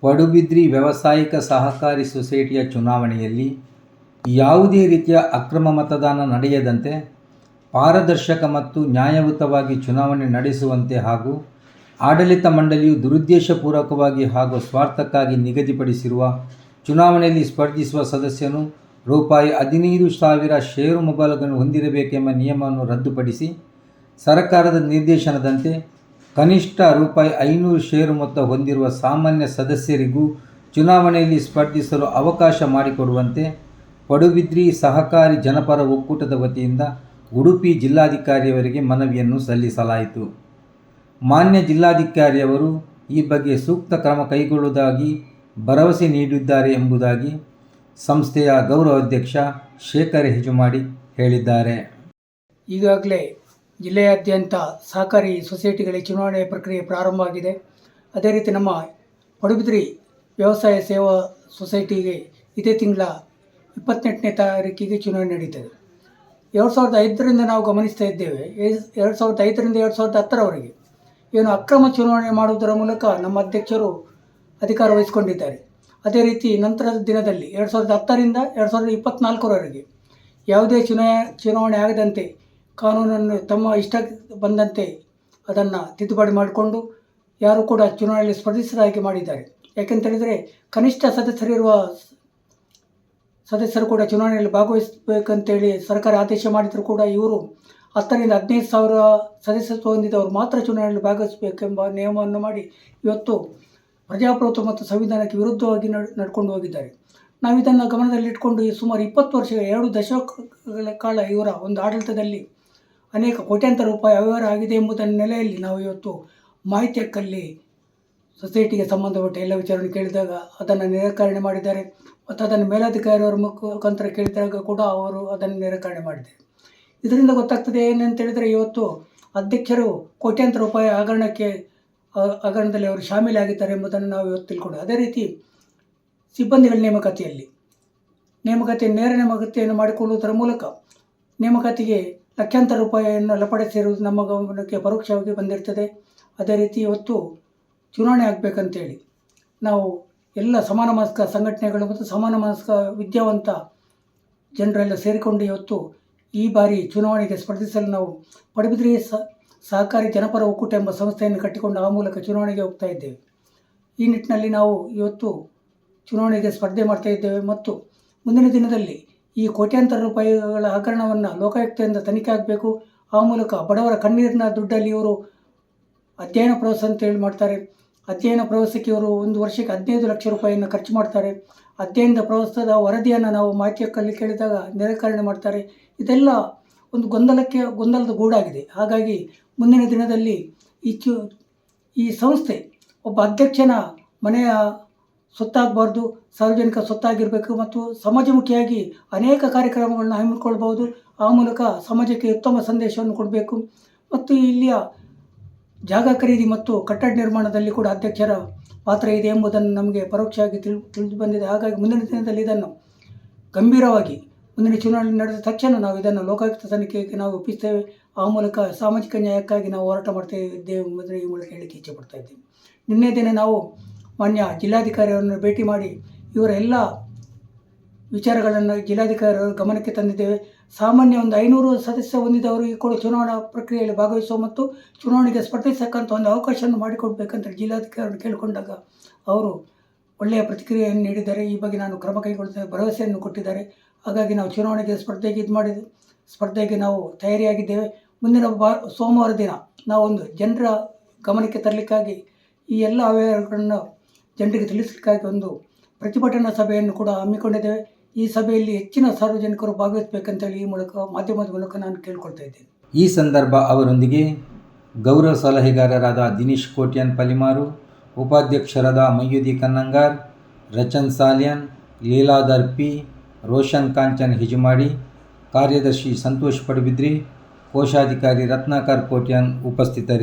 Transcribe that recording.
ಪಡುಬಿದ್ರಿ ವ್ಯಾವಸಾಯಿಕ ಸಹಕಾರಿ ಸೊಸೈಟಿಯ ಚುನಾವಣೆಯಲ್ಲಿ ಯಾವುದೇ ರೀತಿಯ ಅಕ್ರಮ ಮತದಾನ ನಡೆಯದಂತೆ ಪಾರದರ್ಶಕ ಮತ್ತು ನ್ಯಾಯಯುತವಾಗಿ ಚುನಾವಣೆ ನಡೆಸುವಂತೆ ಹಾಗೂ ಆಡಳಿತ ಮಂಡಳಿಯು ದುರುದ್ದೇಶಪೂರ್ವಕವಾಗಿ ಹಾಗೂ ಸ್ವಾರ್ಥಕ್ಕಾಗಿ ನಿಗದಿಪಡಿಸಿರುವ ಚುನಾವಣೆಯಲ್ಲಿ ಸ್ಪರ್ಧಿಸುವ ಸದಸ್ಯನು ₹15,000 ಷೇರು ಮೊಬೈಲ್ಗಳನ್ನು ಹೊಂದಿರಬೇಕೆಂಬ ನಿಯಮವನ್ನು ರದ್ದುಪಡಿಸಿ ಸರ್ಕಾರದ ನಿರ್ದೇಶನದಂತೆ ಕನಿಷ್ಠ ₹500 ಷೇರು ಮೊತ್ತ ಹೊಂದಿರುವ ಸಾಮಾನ್ಯ ಸದಸ್ಯರಿಗೂ ಚುನಾವಣೆಯಲ್ಲಿ ಸ್ಪರ್ಧಿಸಲು ಅವಕಾಶ ಮಾಡಿಕೊಡುವಂತೆ ಪಡುಬಿದ್ರಿ ಸಹಕಾರಿ ಜನಪರ ಒಕ್ಕೂಟದ ವತಿಯಿಂದ ಉಡುಪಿ ಜಿಲ್ಲಾಧಿಕಾರಿಯವರಿಗೆ ಮನವಿಯನ್ನು ಸಲ್ಲಿಸಲಾಯಿತು. ಮಾನ್ಯ ಜಿಲ್ಲಾಧಿಕಾರಿಯವರು ಈ ಬಗ್ಗೆ ಸೂಕ್ತ ಕ್ರಮ ಕೈಗೊಳ್ಳುವುದಾಗಿ ಭರವಸೆ ನೀಡಿದ್ದಾರೆ ಎಂಬುದಾಗಿ ಸಂಸ್ಥೆಯ ಗೌರವ ಅಧ್ಯಕ್ಷ ಶೇಖರ್ ಹೆಜಮಾಡಿ ಹೇಳಿದ್ದಾರೆ. ಈಗಾಗಲೇ ಜಿಲ್ಲೆಯಾದ್ಯಂತ ಸಹಕಾರಿ ಸೊಸೈಟಿಗಳಿಗೆ ಚುನಾವಣೆ ಪ್ರಕ್ರಿಯೆ ಪ್ರಾರಂಭವಾಗಿದೆ. ಅದೇ ರೀತಿ ನಮ್ಮ ಪಡುಬಿದ್ರಿ ವ್ಯವಸಾಯ ಸೇವಾ ಸೊಸೈಟಿಗೆ ಇದೇ ತಿಂಗಳ 28ನೇ ತಾರೀಕಿಗೆ ಚುನಾವಣೆ ನಡೀತದೆ. 2005ರಿಂದ ನಾವು ಗಮನಿಸ್ತಾ ಇದ್ದೇವೆ. 2005ರಿಂದ 2010ರವರೆಗೆ ಏನು ಅಕ್ರಮ ಚುನಾವಣೆ ಮಾಡುವುದರ ಮೂಲಕ ನಮ್ಮ ಅಧ್ಯಕ್ಷರು ಅಧಿಕಾರ ವಹಿಸಿಕೊಂಡಿದ್ದಾರೆ. ಅದೇ ರೀತಿ ನಂತರದ ದಿನದಲ್ಲಿ 2010ರಿಂದ 2024ರವರೆಗೆ ಯಾವುದೇ ಚುನಾವಣೆ ಆಗದಂತೆ ಕಾನೂನನ್ನು ತಮ್ಮ ಇಷ್ಟ ಬಂದಂತೆ ಅದನ್ನು ತಿದ್ದುಪಡಿ ಮಾಡಿಕೊಂಡು ಯಾರು ಕೂಡ ಚುನಾವಣೆಯಲ್ಲಿ ಸ್ಪರ್ಧಿಸದ ಹಾಗೆ ಮಾಡಿದ್ದಾರೆ. ಯಾಕೆಂತೇಳಿದರೆ ಕನಿಷ್ಠ ಸದಸ್ಯರು ಕೂಡ ಚುನಾವಣೆಯಲ್ಲಿ ಭಾಗವಹಿಸಬೇಕಂತೇಳಿ ಸರ್ಕಾರ ಆದೇಶ ಮಾಡಿದರೂ ಕೂಡ ಇವರು 10ರಿಂದ 15,000 ಸದಸ್ಯತ್ವ ಹೊಂದಿದವರು ಮಾತ್ರ ಚುನಾವಣೆಯಲ್ಲಿ ಭಾಗವಹಿಸಬೇಕೆಂಬ ನಿಯಮವನ್ನು ಮಾಡಿ ಇವತ್ತು ಪ್ರಜಾಪ್ರಭುತ್ವ ಮತ್ತು ಸಂವಿಧಾನಕ್ಕೆ ವಿರುದ್ಧವಾಗಿ ನಡ್ಕೊಂಡು ಹೋಗಿದ್ದಾರೆ. ನಾವು ಇದನ್ನು ಗಮನದಲ್ಲಿಟ್ಕೊಂಡು ಸುಮಾರು 20 ವರ್ಷ 2 ದಶಕಗಳ ಕಾಲ ಇವರ ಒಂದು ಆಡಳಿತದಲ್ಲಿ ಅನೇಕ ಕೋಟ್ಯಾಂತರ ರೂಪಾಯಿ ಅವ್ಯವಹಾರ ಆಗಿದೆ ಎಂಬುದರ ನೆಲೆಯಲ್ಲಿ ನಾವು ಇವತ್ತು ಮಾಹಿತಿ ಹಕ್ಕಲ್ಲಿ ಸೊಸೈಟಿಗೆ ಸಂಬಂಧಪಟ್ಟ ಎಲ್ಲ ವಿಚಾರವನ್ನು ಕೇಳಿದಾಗ ಅದನ್ನು ನಿರಾಕರಣೆ ಮಾಡಿದ್ದಾರೆ. ಮತ್ತು ಅದನ್ನು ಮೇಲಧಿಕಾರಿಯವರ ಮುಖಾಂತರ ಕೇಳಿದಾಗ ಕೂಡ ಅವರು ಅದನ್ನು ನಿರಾಕರಣೆ ಮಾಡಿದ್ದಾರೆ. ಇದರಿಂದ ಗೊತ್ತಾಗ್ತದೆ ಏನಂತೇಳಿದರೆ ಇವತ್ತು ಅಧ್ಯಕ್ಷರು ಕೋಟ್ಯಾಂತರ ರೂಪಾಯಿ ಹಗರಣದಲ್ಲಿ ಅವರು ಶಾಮೀಲಾಗಿದ್ದಾರೆ ಎಂಬುದನ್ನು ನಾವು ಇವತ್ತು ತಿಳ್ಕೊಂಡು, ಅದೇ ರೀತಿ ಸಿಬ್ಬಂದಿಗಳ ನೇರ ನೇಮಕಾತಿಯನ್ನು ಮಾಡಿಕೊಳ್ಳುವುದರ ಮೂಲಕ ನೇಮಕಾತಿಗೆ ಲಕ್ಷಾಂತರ ರೂಪಾಯಿಯನ್ನು ಲಪಡಿಸಿರುವುದು ನಮ್ಮ ಗಮನಕ್ಕೆ ಪರೋಕ್ಷವಾಗಿ ಬಂದಿರ್ತದೆ. ಅದೇ ರೀತಿ ಇವತ್ತು ಚುನಾವಣೆ ಆಗಬೇಕಂತೇಳಿ ನಾವು ಎಲ್ಲ ಸಮಾನ ಮನಸ್ಕ ಸಂಘಟನೆಗಳು ಮತ್ತು ಸಮಾನ ಮನಸ್ಕ ವಿದ್ಯಾವಂತ ಜನರೆಲ್ಲ ಸೇರಿಕೊಂಡು ಇವತ್ತು ಈ ಬಾರಿ ಚುನಾವಣೆಗೆ ಸ್ಪರ್ಧಿಸಲು ನಾವು ಪಡುಬಿದ್ರಿ ಸಹಕಾರಿ ಜನಪರ ಒಕ್ಕೂಟ ಎಂಬ ಸಂಸ್ಥೆಯನ್ನು ಕಟ್ಟಿಕೊಂಡು ಆ ಮೂಲಕ ಚುನಾವಣೆಗೆ ಹೋಗ್ತಾ ಇದ್ದೇವೆ. ಈ ನಿಟ್ಟಿನಲ್ಲಿ ನಾವು ಇವತ್ತು ಚುನಾವಣೆಗೆ ಸ್ಪರ್ಧೆ ಮಾಡ್ತಾ ಇದ್ದೇವೆ ಮತ್ತು ಮುಂದಿನ ದಿನದಲ್ಲಿ ಈ ಕೋಟ್ಯಾಂತರ ರೂಪಾಯಿಗಳ ಹಗರಣವನ್ನು ಲೋಕಾಯುಕ್ತದಿಂದ ತನಿಖೆ ಆಗಬೇಕು. ಆ ಮೂಲಕ ಬಡವರ ಕಣ್ಣೀರಿನ ದುಡ್ಡಲ್ಲಿ ಇವರು ಅಧ್ಯಯನ ಪ್ರವಾಸ ಅಂತೇಳಿ ಮಾಡ್ತಾರೆ. ಅಧ್ಯಯನ ಪ್ರವಾಸಕ್ಕೆ ಇವರು ಒಂದು ವರ್ಷಕ್ಕೆ 15 ಲಕ್ಷ ರೂಪಾಯಿಯನ್ನು ಖರ್ಚು ಮಾಡ್ತಾರೆ. ಅಧ್ಯಯನದ ಪ್ರವಾಸದ ವರದಿಯನ್ನು ನಾವು ಮಾಹಿತಿ ಹಕ್ಕಲ್ಲಿ ಕೇಳಿದಾಗ ನಿರಾಕರಣೆ ಮಾಡ್ತಾರೆ. ಇದೆಲ್ಲ ಒಂದು ಗೊಂದಲದ ಗೂಡಾಗಿದೆ. ಹಾಗಾಗಿ ಮುಂದಿನ ದಿನದಲ್ಲಿ ಈ ಸಂಸ್ಥೆ ಒಬ್ಬ ಅಧ್ಯಕ್ಷನ ಮನೆಯ ಸೊತ್ತಾಗಬಾರ್ದು, ಸಾರ್ವಜನಿಕ ಸೊತ್ತಾಗಿರಬೇಕು ಮತ್ತು ಸಮಾಜಮುಖಿಯಾಗಿ ಅನೇಕ ಕಾರ್ಯಕ್ರಮಗಳನ್ನ ಹಮ್ಮಿಕೊಳ್ಬೋದು. ಆ ಮೂಲಕ ಸಮಾಜಕ್ಕೆ ಉತ್ತಮ ಸಂದೇಶವನ್ನು ಕೊಡಬೇಕು ಮತ್ತು ಇಲ್ಲಿಯ ಜಾಗ ಖರೀದಿ ಮತ್ತು ಕಟ್ಟಡ ನಿರ್ಮಾಣದಲ್ಲಿ ಕೂಡ ಅಧ್ಯಕ್ಷರ ಪಾತ್ರ ಇದೆ ಎಂಬುದನ್ನು ನಮಗೆ ಪರೋಕ್ಷವಾಗಿ ತಿಳಿದು ಬಂದಿದೆ. ಹಾಗಾಗಿ ಮುಂದಿನ ದಿನದಲ್ಲಿ ಇದನ್ನು ಗಂಭೀರವಾಗಿ ಮುಂದಿನ ಚುನಾವಣೆ ನಡೆದ ತಕ್ಷಣ ನಾವು ಇದನ್ನು ಲೋಕಾಯುಕ್ತ ತನಿಖೆಗೆ ನಾವು ಒಪ್ಪಿಸ್ತೇವೆ. ಆ ಮೂಲಕ ಸಾಮಾಜಿಕ ನ್ಯಾಯಕ್ಕಾಗಿ ನಾವು ಹೋರಾಟ ಮಾಡ್ತಾ ಇದ್ದೇವೆ ಎಂಬುದನ್ನು ಈ ಮೂಲಕ ಹೇಳಲಿಕ್ಕೆ ಇಚ್ಛೆಪಡ್ತಾ ಇದ್ದೇವೆ. ನಿನ್ನೆ ದಿನ ನಾವು ಮಾನ್ಯ ಜಿಲ್ಲಾಧಿಕಾರಿಯವರನ್ನು ಭೇಟಿ ಮಾಡಿ ಇವರ ಎಲ್ಲ ವಿಚಾರಗಳನ್ನು ಜಿಲ್ಲಾಧಿಕಾರಿಯವರ ಗಮನಕ್ಕೆ ತಂದಿದ್ದೇವೆ. ಸಾಮಾನ್ಯ ಒಂದು 500 ಸದಸ್ಯ ಹೊಂದಿದವರಿಗೆ ಕೂಡ ಚುನಾವಣಾ ಪ್ರಕ್ರಿಯೆಯಲ್ಲಿ ಭಾಗವಹಿಸುವ ಮತ್ತು ಚುನಾವಣೆಗೆ ಸ್ಪರ್ಧಿಸಕ್ಕಂಥ ಒಂದು ಅವಕಾಶವನ್ನು ಮಾಡಿಕೊಡ್ಬೇಕಂತ ಜಿಲ್ಲಾಧಿಕಾರಿಯನ್ನು ಕೇಳಿಕೊಂಡಾಗ ಅವರು ಒಳ್ಳೆಯ ಪ್ರತಿಕ್ರಿಯೆಯನ್ನು ನೀಡಿದ್ದಾರೆ. ಈ ಬಗ್ಗೆ ನಾನು ಕ್ರಮ ಕೈಗೊಳ್ಳುತ್ತೇನೆ ಭರವಸೆಯನ್ನು ಕೊಟ್ಟಿದ್ದಾರೆ. ಹಾಗಾಗಿ ನಾವು ಚುನಾವಣೆಗೆ ಸ್ಪರ್ಧೆಗೆ ನಾವು ತಯಾರಿಯಾಗಿದ್ದೇವೆ. ಮುಂದಿನ ಸೋಮವಾರ ದಿನ ನಾವೊಂದು ಜನರ ಗಮನಕ್ಕೆ ತರಲಿಕ್ಕಾಗಿ ಈ ಎಲ್ಲ ಅವ್ಯವಹಾರಗಳನ್ನು ಜನರಿಗೆ ತಿಳಿಸಲಿಕ್ಕಾಗಿ ಒಂದು ಪ್ರತಿಭಟನಾ ಸಭೆಯನ್ನು ಕೂಡ ಹಮ್ಮಿಕೊಂಡಿದ್ದೇವೆ. ಈ ಸಭೆಯಲ್ಲಿ ಹೆಚ್ಚಿನ ಸಾರ್ವಜನಿಕರು ಭಾಗವಹಿಸಬೇಕಂತೇಳಿ ಈ ಮಾಧ್ಯಮದ ಮೂಲಕ ನಾನು ಕೇಳ್ಕೊಳ್ತಾ ಇದ್ದೇನೆ. ಈ ಸಂದರ್ಭ ಅವರೊಂದಿಗೆ ಗೌರವ ಸಲಹೆಗಾರರಾದ ದಿನೇಶ್ ಕೋಟ್ಯಾನ್ ಪಲಿಮಾರು, ಉಪಾಧ್ಯಕ್ಷರಾದ ಮಯೂದಿ ಕನ್ನಂಗಾರ್, ರಚನ್ ಸಾಲ್ಯನ್, ಲೀಲಾಧರ್ ಪಿ, ರೋಷನ್ ಕಾಂಚನ್ ಹಿಜಮಾಡಿ, ಕಾರ್ಯದರ್ಶಿ ಸಂತೋಷ್ ಪಡುಬಿದ್ರಿ, ಕೋಶಾಧಿಕಾರಿ ರತ್ನಾಕರ್ ಕೋಟ್ಯಾನ್ ಉಪಸ್ಥಿತರಿದ್ದರು.